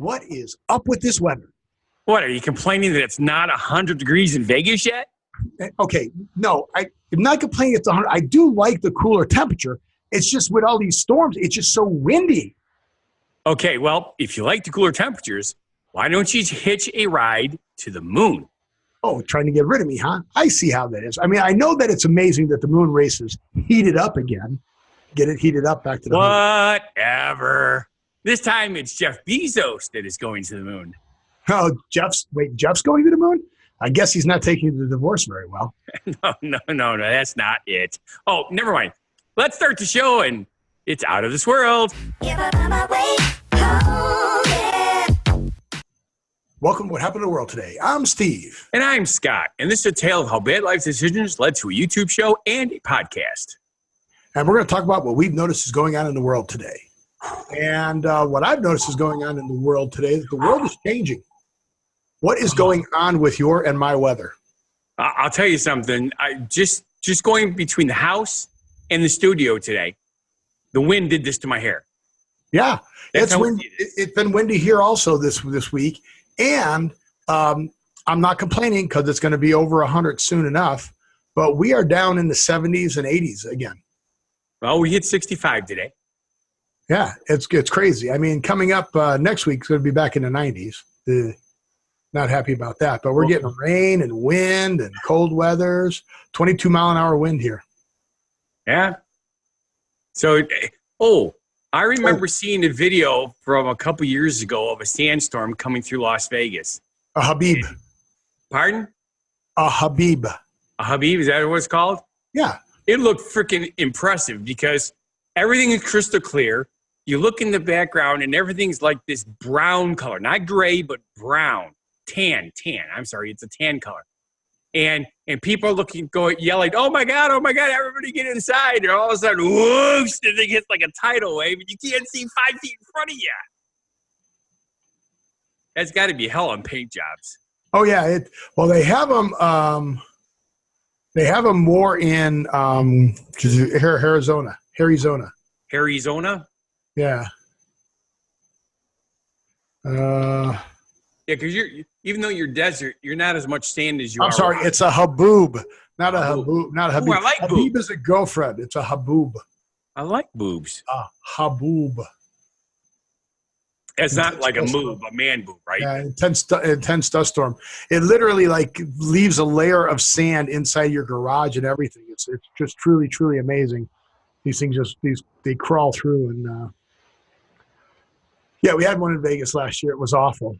What is up with this weather? What, are you complaining that it's not 100 degrees in Vegas yet? Okay, no, I'm not complaining it's 100. I do like the cooler temperature. It's just with all these storms, it's just so windy. Okay, well, if you like the cooler temperatures, why don't you hitch a ride to the moon? Oh, trying to get rid of me, huh? I see how that is. I mean, I know that it's amazing that the moon races heated up again. Get it heated up back to the moon. Whatever. This time it's Jeff Bezos that is going to the moon. Oh, Jeff's going to the moon? I guess he's not taking the divorce very well. No, that's not it. Oh, never mind. Let's start the show, and it's out of this world. Welcome to What Happened in the World Today. I'm Steve. And I'm Scott, and this is a tale of how bad life decisions led to a YouTube show and a podcast. And we're going to talk about what we've noticed is going on in the world today. And what I've noticed is going on in the world today is the world is changing. What is going on with your and my weather? I'll tell you something. I just going between the house and the studio today, the wind did this to my hair. Yeah, it's been windy here also this week. And I'm not complaining because it's going to be over 100 soon enough. But we are down in the 70s and 80s again. Well, we hit 65 today. Yeah, it's crazy. I mean, coming up next week is going to be back in the 90s. Not happy about that. But we're getting rain and wind and cold weathers, 22-mile-an-hour wind here. Yeah. So, I remember seeing a video from a couple years ago of a sandstorm coming through Las Vegas. A Habib. Pardon? A Habib. A Habib, is that what it's called? Yeah. It looked freaking impressive because everything is crystal clear. You look in the background and everything's like this brown color, not gray, but brown, tan. I'm sorry, it's a tan color. And people are yelling, oh my God, everybody get inside. And all of a sudden, whoosh, the thing hits like a tidal wave and you can't see 5 feet in front of you. That's got to be hell on paint jobs. Oh yeah. They have them. They have them more in Arizona. Arizona? Yeah. Yeah, because even though you're desert, you're not as much sand as you are. I'm sorry, it's a haboob, not a haboob, not a haboob. Ooh, I like haboob is a girlfriend. It's a haboob. I like boobs. A haboob. It's not like a moob, a man boob, right? Yeah, intense dust storm. It literally leaves a layer of sand inside your garage and everything. It's just truly, truly amazing. These things they crawl through and yeah, we had one in Vegas last year. It was awful.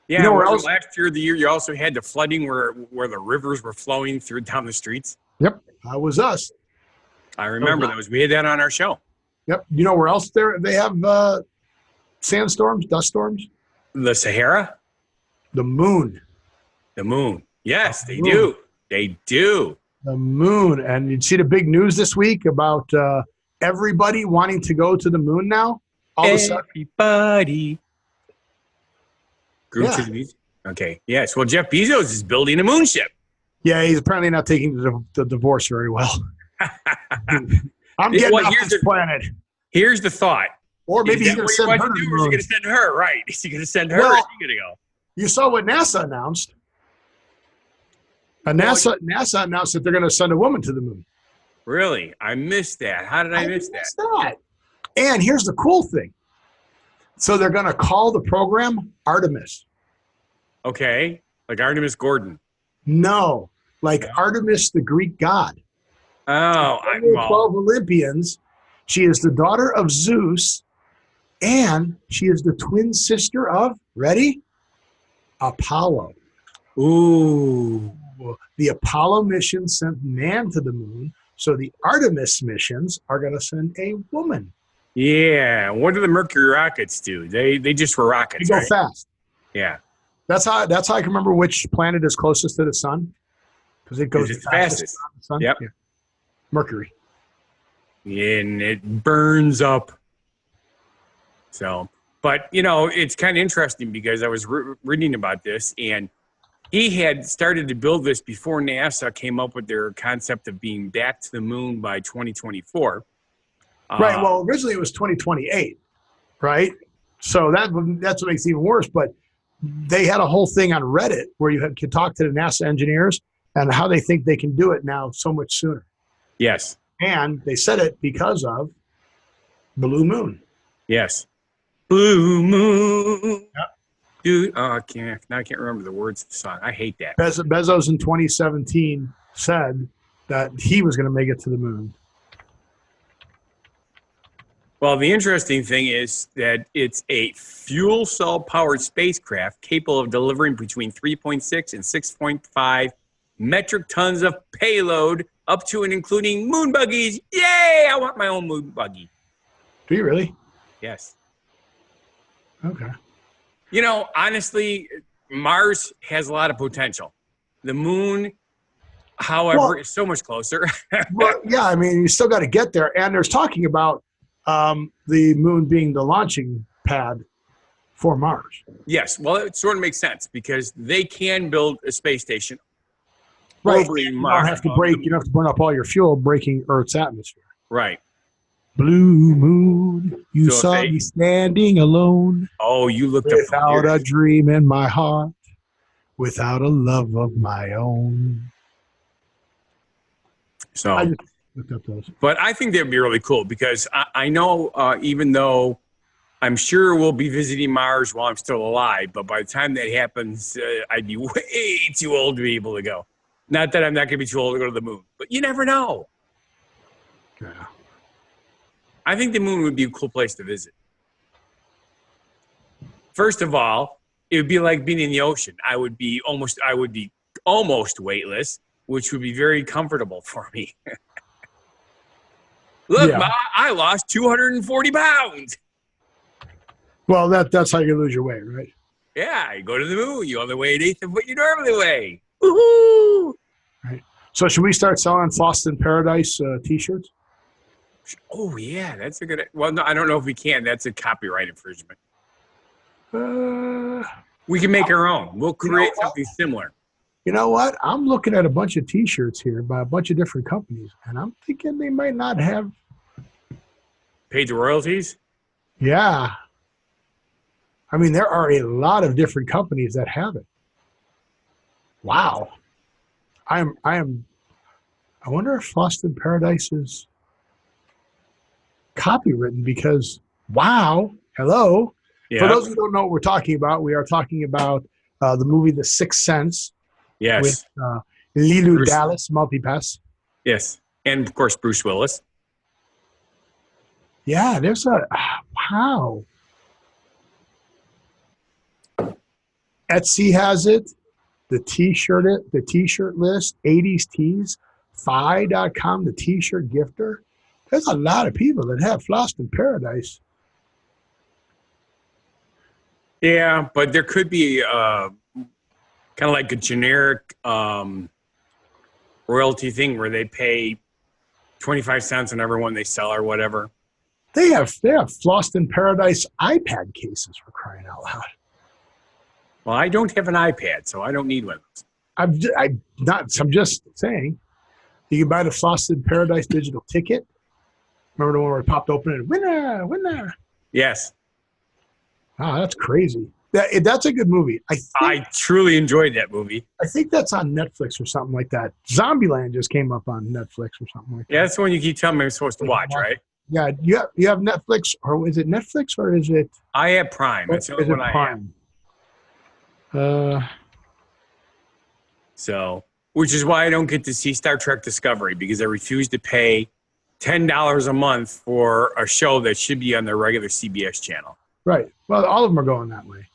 Yeah, you know where else? Last year, the year you also had the flooding where the rivers were flowing through down the streets. Yep, that was us. I remember we had that on our show. Yep. You know where else they have sandstorms, dust storms? The Sahara? The moon. The moon. Yes, they do. They do. The moon. And you see the big news this week about everybody wanting to go to the moon now? Everybody. Group to the music. Okay. Yes. Well, Jeff Bezos is building a moon ship. Yeah, he's apparently not taking the divorce very well. I'm getting off this planet. Here's the thought. Or maybe he's going to send her to the moon. He's going to send her, right? Is he going to send her or is he going to go? You saw what NASA announced. NASA announced that they're going to send a woman to the moon. Really? I missed that. How did I miss that? And here's the cool thing. So they're going to call the program Artemis. Okay. Like Artemis Gordon. No. Like Artemis, the Greek god. Oh. 12 Olympians. She is the daughter of Zeus. And she is the twin sister of, ready? Apollo. Ooh. The Apollo mission sent man to the moon. So the Artemis missions are going to send a woman. Yeah. What do the Mercury rockets do? They just were rockets. They go fast. Yeah. That's how I can remember which planet is closest to the sun. Because it goes fastest. The sun. Yep. Yeah. Mercury. And it burns up. So, but it's kind of interesting because I was reading about this and he had started to build this before NASA came up with their concept of being back to the moon by 2024. Right. Well, originally it was 2028, right? So that's what makes it even worse. But they had a whole thing on Reddit where you could talk to the NASA engineers and how they think they can do it now so much sooner. Yes. And they said it because of Blue Moon. Yes. Blue Moon. Yep. Dude, I can't remember the words of the song. I hate that. Bezos in 2017 said that he was going to make it to the moon. Well, the interesting thing is that it's a fuel cell powered spacecraft capable of delivering between 3.6 and 6.5 metric tons of payload, up to and including moon buggies. Yay! I want my own moon buggy. Do you really? Yes. Okay. You know, honestly, Mars has a lot of potential. The moon, however, is so much closer. Well, yeah, I mean, you still got to get there. And there's talking about the moon being the launching pad for Mars. Yes. Well, it sort of makes sense because they can build a space station. Right. Orbiting You Mars. don't have to you don't have to burn up all your fuel breaking Earth's atmosphere. Right. Blue moon, you saw me standing alone. Oh, you looked without a dream in my heart, without a love of my own. So I just looked up those. But I think that'd be really cool because I know even though I'm sure we'll be visiting Mars while I'm still alive, but by the time that happens, I'd be way too old to be able to go. Not that I'm not going to be too old to go to the moon, but you never know. Yeah. I think the moon would be a cool place to visit. First of all, it would be like being in the ocean. I would be almost weightless, which would be very comfortable for me. Look, Yeah. Ma, I lost 240 pounds. Well, that's how you lose your weight, right? Yeah, you go to the moon. You only weigh an eighth of what you normally weigh. Woohoo! Right. So should we start selling Lost in Paradise T-shirts? Oh, yeah, that's a good... Well, no, I don't know if we can. That's a copyright infringement. We can make our own. We'll create something similar. You know what? I'm looking at a bunch of T-shirts here by a bunch of different companies, and I'm thinking they might not have... Paid the royalties? Yeah. I mean, there are a lot of different companies that have it. Wow. I wonder if Lost in Paradise is copywritten because, wow, hello. Yeah. For those who don't know what we're talking about, we are talking about the movie The Sixth Sense. Yes. With Lilu Dallas, Multipass. Yes. And, of course, Bruce Willis. Yeah, there's a, wow. Etsy has it. The t-shirt list, 80s tees, Fi.com, the t-shirt gifter. There's a lot of people that have Lost in Paradise. Yeah, but there could be kind of like a generic royalty thing where they pay 25 cents on every one they sell or whatever. They have Lost in Paradise iPad cases, for crying out loud. Well, I don't have an iPad, so I don't need one of those. I'm just saying. You can buy the Lost in Paradise digital ticket. Remember the one where it popped open and winner? Yes. Oh, that's crazy. That's a good movie. I truly enjoyed that movie. I think that's on Netflix or something like that. Zombieland just came up on Netflix or something like that. Yeah, that's the one you keep telling me I'm supposed to watch, right? Yeah, you have Netflix, or is it Netflix or is it? I have Prime. That's the only one I have. So, which is why I don't get to see Star Trek Discovery, because I refuse to pay $10 a month for a show that should be on their regular CBS channel. Right. Well, all of them are going that way.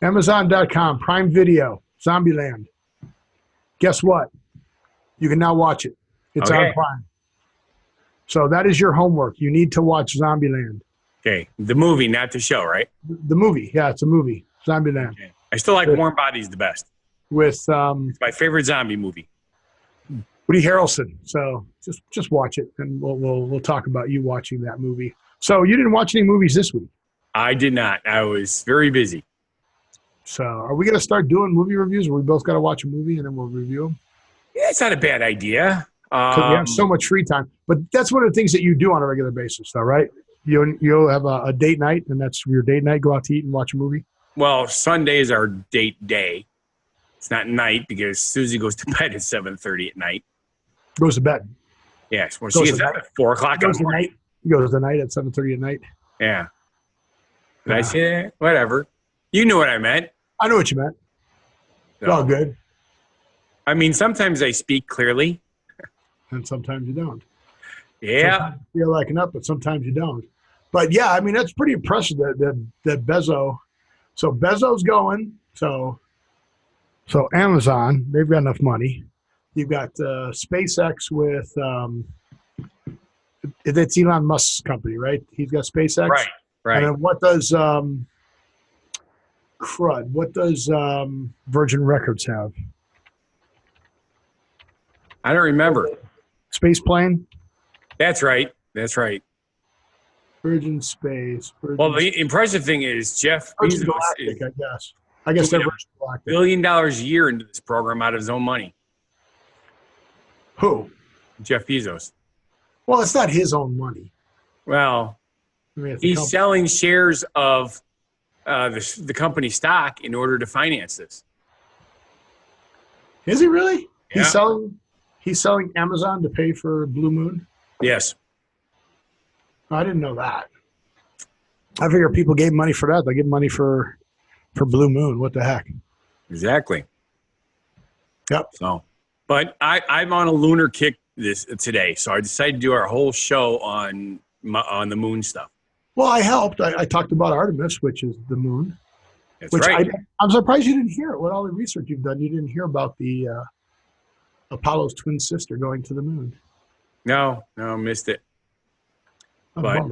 Amazon.com, Prime Video, Zombieland. Guess what? You can now watch it. It's on Prime. So that is your homework. You need to watch Zombieland. Okay. The movie, not the show, right? The movie. Yeah, it's a movie. Zombieland. Okay. I still like Warm Bodies the best. With it's my favorite zombie movie. Woody Harrelson. So just watch it, and we'll talk about you watching that movie. So you didn't watch any movies this week? I did not. I was very busy. So are we going to start doing movie reviews, or we both got to watch a movie and then we'll review them? Yeah, it's not a bad idea. because you have so much free time. But that's one of the things that you do on a regular basis, though, right? You'll have a date night, and that's your date night. Go out to eat and watch a movie. Well, Sunday is our date day. It's not night because Susie goes to bed at 7:30 at night. Goes to bed. Yes, well, she gets up at 4 o'clock in the morning. Goes to night at 7:30 at night. Yeah. Did I say that? Whatever. You knew what I meant. I know what you meant. It's all good. I mean, sometimes I speak clearly. And sometimes you don't. Yeah. Sometimes you feel like enough, but sometimes you don't. But yeah, I mean, that's pretty impressive that Bezos. So Bezos going. So Amazon, they've got enough money. You've got SpaceX with that's Elon Musk's company, right? He's got SpaceX. Right. And then what does crud? What does Virgin Records have? I don't remember. Space plane? That's right. Virgin Space. Well, the impressive thing is Jeff Bezos Galactic, I guess they're Virgin Galactic. $1 billion a year into this program out of his own money. Who? Jeff Bezos. Well, it's not his own money. Well, he's selling shares of the company stock in order to finance this. Is he really? Yeah. He's selling Amazon to pay for Blue Moon? Yes. I didn't know that. I figure people gave money for that. They give money for Blue Moon. What the heck? Exactly. Yep. So, but I'm on a lunar kick today, so I decided to do our whole show on the moon stuff. Well, I helped. I talked about Artemis, which is the moon. That's right. I'm surprised you didn't hear it. With all the research you've done, you didn't hear about the Apollo's twin sister going to the moon. No, missed it. Oh, but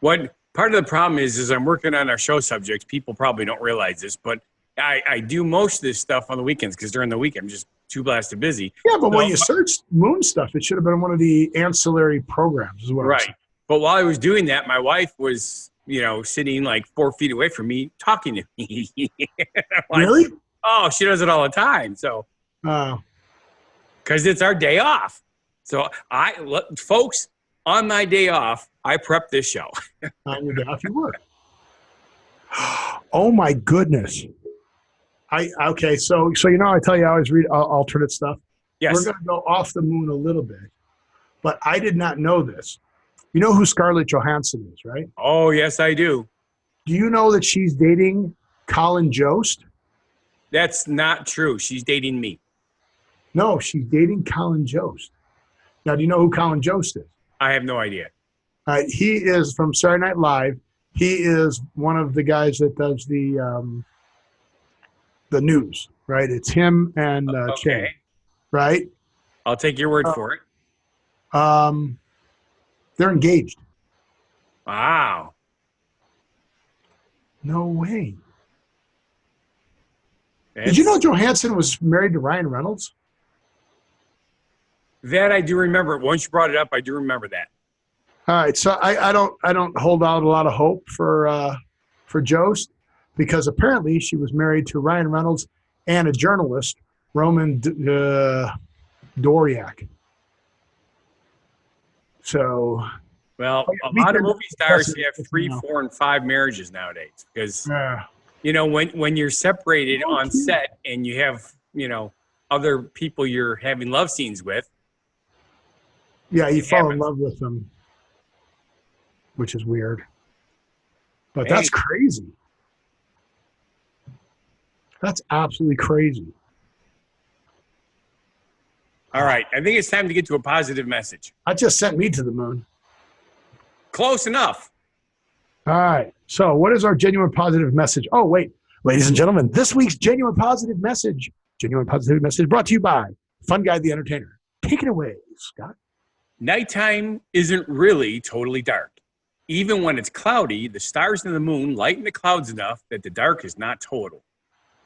what part of the problem is I'm working on our show subjects. People probably don't realize this, but I do most of this stuff on the weekends because during the week I'm just too blasted busy. Yeah, but when you search moon stuff, it should have been one of the ancillary programs as well. Right. But while I was doing that, my wife was, sitting like 4 feet away from me talking to me. Really? Oh, she does it all the time. So, because it's our day off. So folks, on my day off, I prep this show. On your day off, you work. Oh my goodness. Okay, so I tell you I always read alternate stuff. Yes. We're going to go off the moon a little bit, but I did not know this. You know who Scarlett Johansson is, right? Oh, yes, I do. Do you know that she's dating Colin Jost? That's not true. She's dating me. No, she's dating Colin Jost. Now, do you know who Colin Jost is? I have no idea. He is from Saturday Night Live. He is one of the guys that does the news, right? It's him and Che, right? I'll take your word for it. They're engaged. Wow. No way. Did you know Johansson was married to Ryan Reynolds? That I do remember. Once you brought it up, I do remember that. All right, so I don't hold out a lot of hope for Jost, because apparently she was married to Ryan Reynolds and a journalist, Roman Doriak. So, well, a lot of movie stars have 3, 4, and 5 marriages nowadays because when you're separated on set and you have other people you're having love scenes with. Yeah, you fall in love with them, which is weird. But that's crazy. That's absolutely crazy. All right. I think it's time to get to a positive message. That just sent me to the moon. Close enough. All right. So what is our genuine positive message? Oh, wait. Ladies and gentlemen, this week's genuine positive message brought to you by Funguy the Entertainer. Take it away, Scott. Nighttime isn't really totally dark. Even when it's cloudy, the stars and the moon lighten the clouds enough that the dark is not total.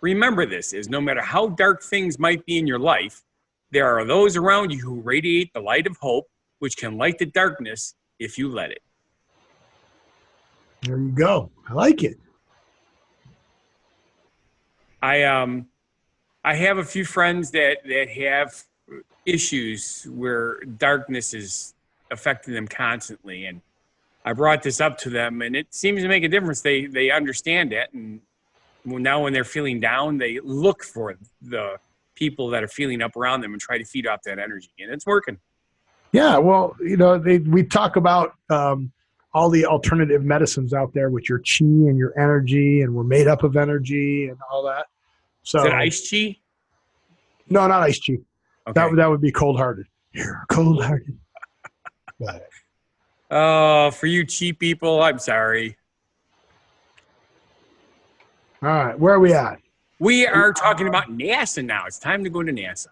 Remember this, is no matter how dark things might be in your life, there are those around you who radiate the light of hope, which can light the darkness if you let it. There you go. I like it. I have a few friends that have issues where darkness is affecting them constantly. And I brought this up to them, and it seems to make a difference. They understand it, and now when they're feeling down, they look for the people that are feeling up around them and try to feed off that energy, and it's working. Yeah, well, we talk about all the alternative medicines out there with your chi and your energy, and we're made up of energy and all that. So, is it ice chi? No, not ice chi. Okay. That would be cold-hearted. You're cold-hearted. Oh, for you cheap people, I'm sorry. All right, where are we at? We are talking about NASA now. It's time to go to NASA.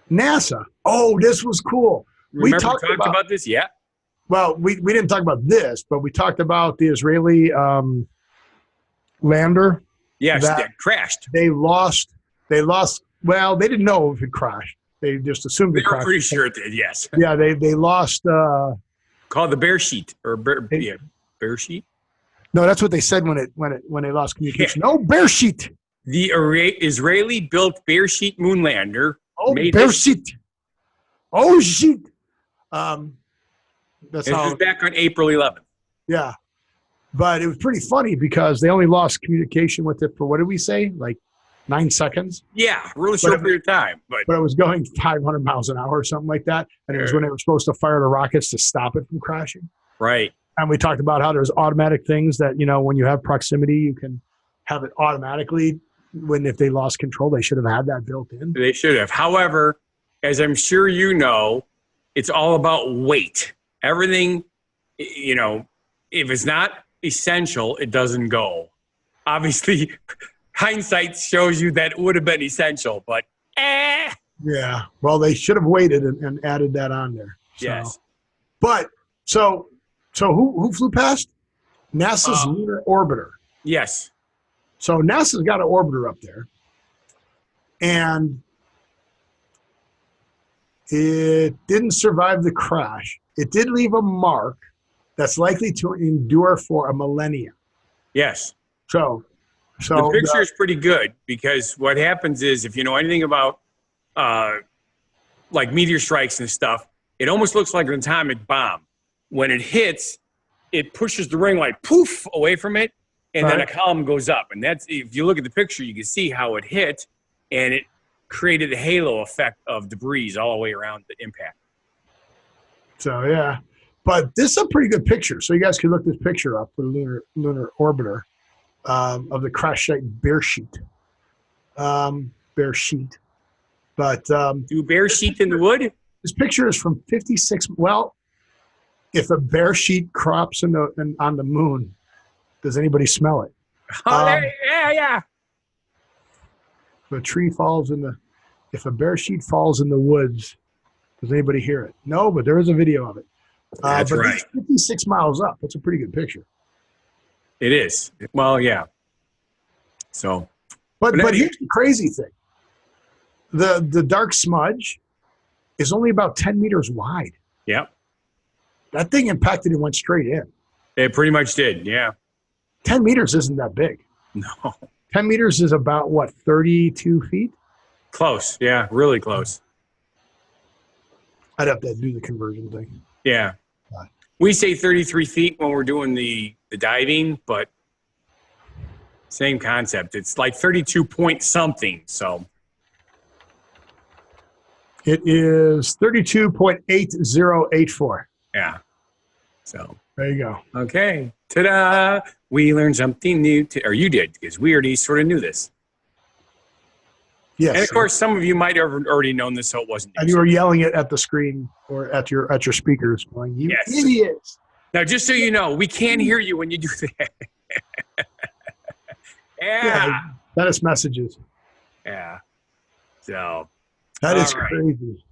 NASA. Oh, this was cool. Remember we talked about this? Yeah. Well, we didn't talk about this, but we talked about the Israeli lander. Yes, that crashed. They lost. Well, they didn't know if it crashed. They just assumed it crashed. They were pretty sure it did, yes. Yeah, they lost. Called the bear sheet or bear sheet. No, that's what they said when they lost communication. Yeah. No, bear sheet. The Israeli-built bear sheet moon lander. Oh, bear sheet. Oh, shit. This was back on April 11th. Yeah, but it was pretty funny because they only lost communication with it for, what did we say, like 9 seconds? Yeah, really short period of time. But it was going 500 miles an hour or something like that, and it was when they were supposed to fire the rockets to stop it from crashing. Right. And we talked about how there's automatic things that, when you have proximity, you can have it automatically. If they lost control, they should have had that built in. They should have. However, as I'm sure you know, it's all about weight. Everything, if it's not essential, it doesn't go. Obviously, hindsight shows you that it would have been essential, but Yeah. Well, they should have waited and added that on there. So. Yes. But so who flew past? NASA's lunar orbiter. Yes. So NASA's got an orbiter up there, and it didn't survive the crash. It did leave a mark that's likely to endure for a millennia. Yes. So the picture is pretty good because what happens is, if you know anything about like meteor strikes and stuff, it almost looks like an atomic bomb. When it hits, it pushes the ring like poof away from it, and then a column goes up. And that's, if you look at the picture, you can see how it hit, and it created a halo effect of debris all the way around the impact. So, yeah. But this is a pretty good picture. So you guys can look this picture up for the lunar orbiter of the crash site bear sheet. Bear sheet. But do bear sheet in the wood? This picture is from 56. Well, if a bear sheet crops on the moon, does anybody smell it? Yeah. If a bear sheet falls in the woods, does anybody hear it? No, but there is a video of it. That's right. It's 56 miles up. That's a pretty good picture. It is. Well, yeah. So, but here's the crazy thing: the dark smudge is only about 10 meters wide. Yep. That thing impacted and went straight in. It pretty much did. Yeah. 10 meters isn't that big. No. 10 meters is about what, 32 feet? Close. Yeah, really close. I'd have to do the conversion thing. Yeah. We say 33 feet when we're doing the diving, but same concept. It's like 32 point something. So it is 32.8084. Yeah. So there you go. Okay. Ta-da! We learned something new, or you did, because we already sort of knew this. Yes. And of course, some of you might have already known this, so it wasn't. And you were yelling it at the screen or at your speakers, going, "You idiots!" Now, just so you know, we can hear you when you do that. Yeah. Send us messages. Yeah. So that is crazy.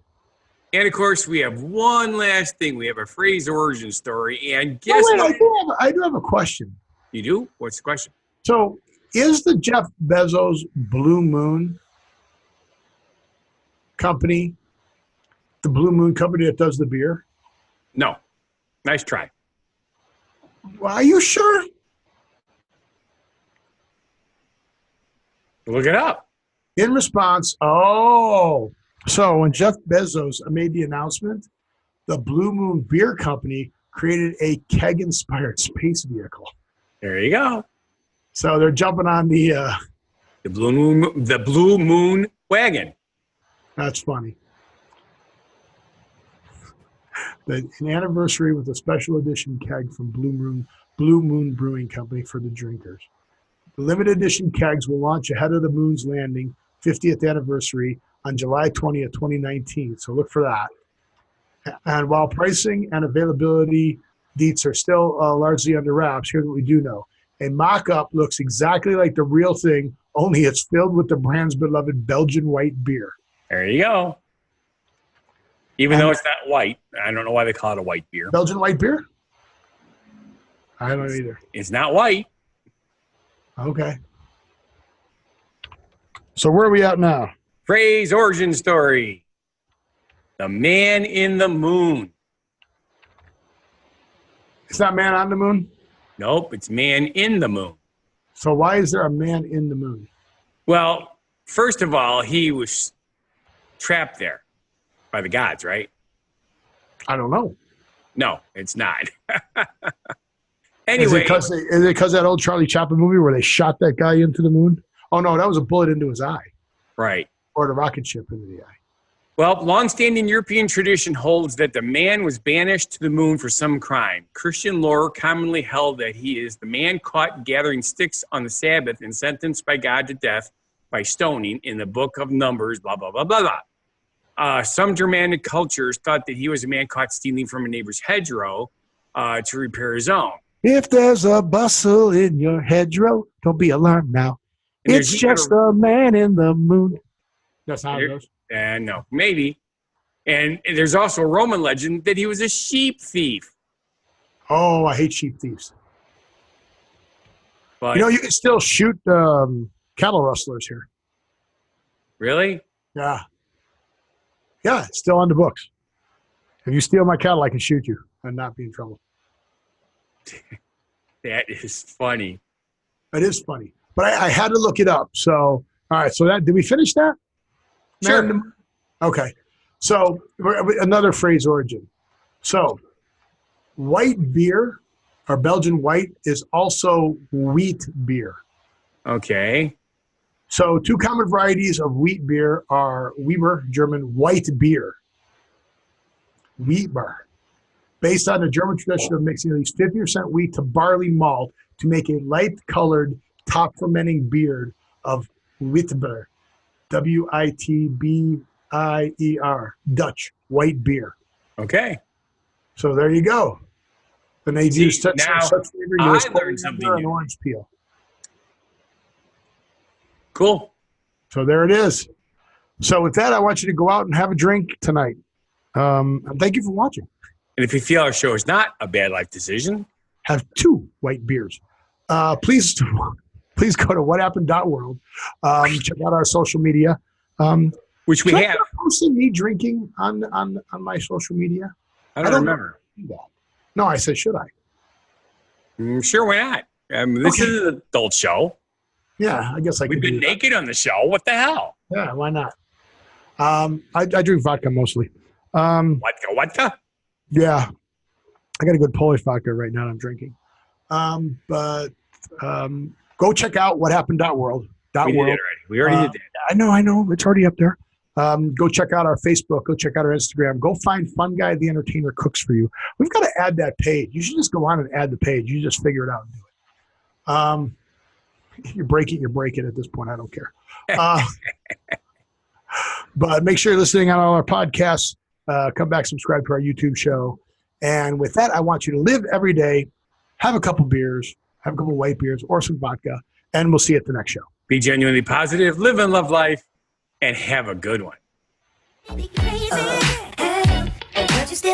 And of course, we have one last thing. We have a phrase origin story. And guess what? I do have a question. You do? What's the question? So, is the Jeff Bezos Blue Moon company the Blue Moon company that does the beer? No. Nice try. Well, are you sure? Look it up. In response, So when Jeff Bezos made the announcement, the Blue Moon Beer Company created a keg-inspired space vehicle. There you go. So they're jumping on the Blue Moon wagon. That's funny. An anniversary with a special edition keg from Blue Moon Brewing Company for the drinkers. The limited edition kegs will launch ahead of the moon's landing 50th anniversary on July 20th, 2019. So look for that. And while pricing and availability deets are still largely under wraps, here's what we do know. A mock-up looks exactly like the real thing, only it's filled with the brand's beloved Belgian white beer. There you go. Even though it's not white. I don't know why they call it a white beer. Belgian white beer? I don't know either. It's not white. Okay. So where are we at now? Phrase origin story. The man in the moon. It's not man on the moon? Nope, it's man in the moon. So why is there a man in the moon? Well, first of all, he was trapped there by the gods, right? I don't know. No, it's not. Anyway. Is it because that old Charlie Chaplin movie where they shot that guy into the moon? Oh, no, that was a bullet into his eye. Right. Or the rocket ship into the eye. Well, longstanding European tradition holds that the man was banished to the moon for some crime. Christian lore commonly held that he is the man caught gathering sticks on the Sabbath and sentenced by God to death by stoning in the book of Numbers, blah, blah, blah, blah, blah. Some Germanic cultures thought that he was a man caught stealing from a neighbor's hedgerow to repair his own. If there's a bustle in your hedgerow, don't be alarmed now. And it's just a man in the moon. That's how it goes. No, maybe. And there's also a Roman legend that he was a sheep thief. Oh, I hate sheep thieves. But, you can still shoot cattle rustlers here. Really? Yeah. Yeah, it's still on the books. If you steal my cattle, I can shoot you and not be in trouble. That is funny. It is funny. But I had to look it up. So, all right. So did we finish that? Sure. Okay. So another phrase origin. So white beer or Belgian white is also wheat beer. Okay. So two common varieties of wheat beer are Weber, German, white beer. Wheat beer. Based on the German tradition of mixing at least 50% wheat to barley malt to make a light-colored, top-fermenting beer of Witbier. W-I-T-B-I-E-R. Dutch white beer. Okay. So there you go. And they use such flavoring as learned something and new. orange peel. Cool. So there it is. So with that, I want you to go out and have a drink tonight. And thank you for watching. And if you feel our show is not a bad life decision, have 2 white beers. Please go to whathappened.world. Check out our social media. which we have. I posted me drinking on my social media? I don't remember. No, I said, should I? Sure, why not? This is an adult show. Yeah, I guess I could. We've been naked on the show. What the hell? Yeah, why not? I drink vodka mostly. Vodka? Yeah. I got a good Polish vodka right now I'm drinking. But go check out whathappened.world. We did it already. We already did that. I know. It's already up there. Go check out our Facebook. Go check out our Instagram. Go find Funguy the Entertainer cooks for you. We've got to add that page. You should just go on and add the page. You just figure it out and do it. You break it, at this point. I don't care. But make sure you're listening on all our podcasts. Come back, subscribe to our YouTube show. And with that, I want you to live every day, have a couple beers, have a couple white beers or some vodka, and we'll see you at the next show. Be genuinely positive, live and love life, and have a good one. Be crazy, and just